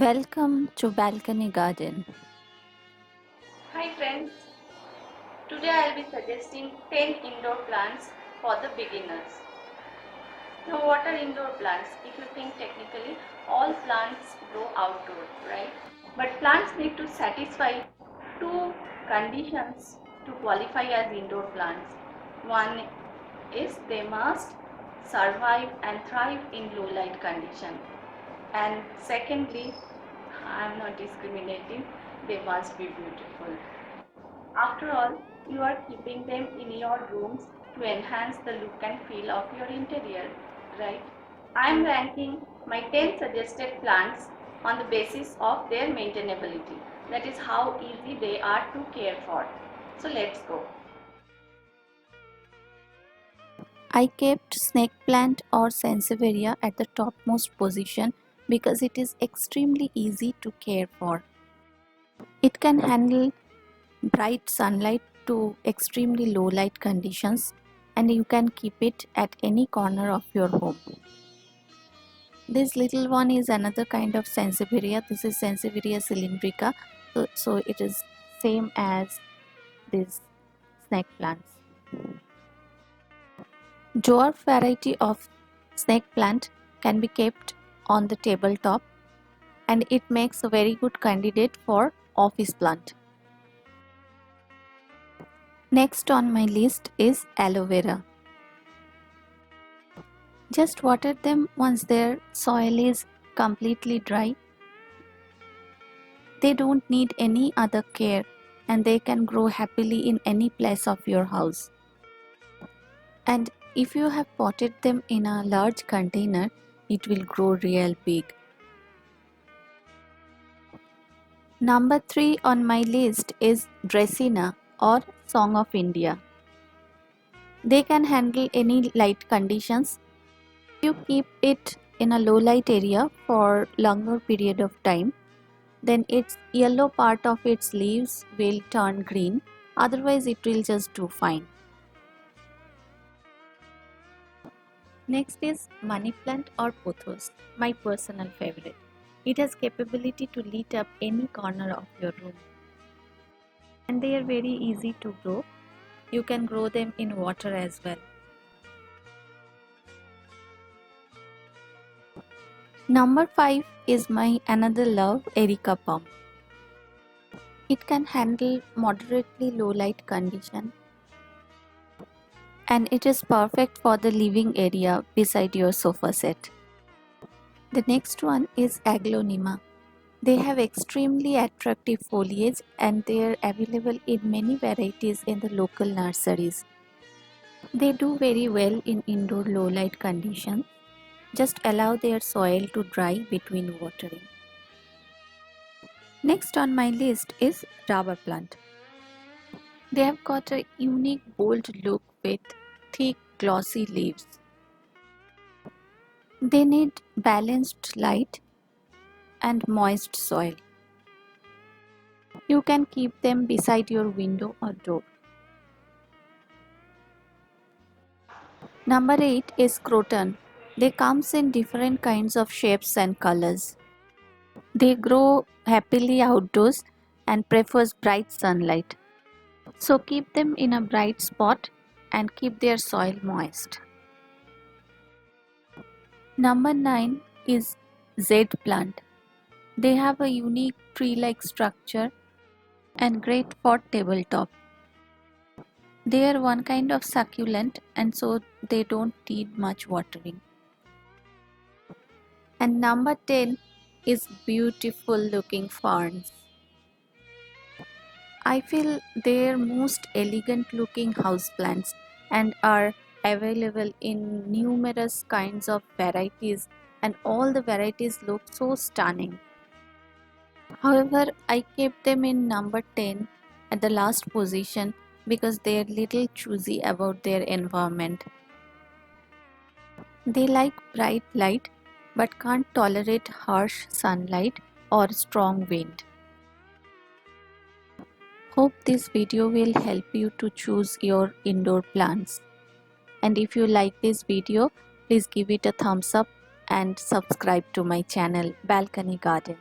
Welcome to Balcony Garden. Hi friends, today I will be suggesting 10 indoor plants for the beginners. Now what are indoor plants? If you think technically, all plants grow outdoor, right? But plants need to satisfy two conditions to qualify as indoor plants. One is they must survive and thrive in low light condition. And secondly, I am not discriminating, they must be beautiful. After all, you are keeping them in your rooms to enhance the look and feel of your interior, right? I am ranking my 10 suggested plants on the basis of their maintainability. That is how easy they are to care for. So let's go. I kept snake plant or sansevieria at the topmost position because it is extremely easy to care for. It can handle bright sunlight to extremely low light conditions, and you can keep it at any corner of your home. This little one is another kind of sansevieria. This is Sansevieria cylindrica, so it is same as these snake plants. Dwarf variety of snake plant can be kept on the tabletop, and it makes a very good candidate for office plant. Next on my list is aloe vera. Just water them once their soil is completely dry. They don't need any other care, and they can grow happily in any place of your house. And if you have potted them in a large container, it will grow real big. Number 3 on my list is Dracaena or Song of India. They can handle any light conditions. If you keep it in a low light area for longer period of time, then its yellow part of its leaves will turn green, otherwise it will just do fine. Next is money plant or pothos, my personal favorite. It has capability to light up any corner of your room. And they are very easy to grow. You can grow them in water as well. Number 5 is my another love, Erica palm. It can handle moderately low light condition, and it is perfect for the living area beside your sofa set. The next one is Aglaonema. They have extremely attractive foliage, and they are available in many varieties in the local nurseries. They do very well in indoor low light conditions. Just allow their soil to dry between watering. Next on my list is rubber plant. They have got a unique bold look with thick glossy leaves. They need balanced light and moist soil. You can keep them beside your window or door. Number 8 is croton. They comes in different kinds of shapes and colors. They grow happily outdoors and prefers bright sunlight. So keep them in a bright spot and keep their soil moist. Number 9 is Z plant. They have a unique tree-like structure and great for tabletop. They are one kind of succulent, and so they don't need much watering. And number 10 is beautiful looking ferns. I feel they are most elegant looking houseplants and are available in numerous kinds of varieties, and all the varieties look so stunning. However, I kept them in number 10 at the last position because they are little choosy about their environment. They like bright light but can't tolerate harsh sunlight or strong wind. Hope this video will help you to choose your indoor plants. And if you like this video, please give it a thumbs up and subscribe to my channel Balcony Garden.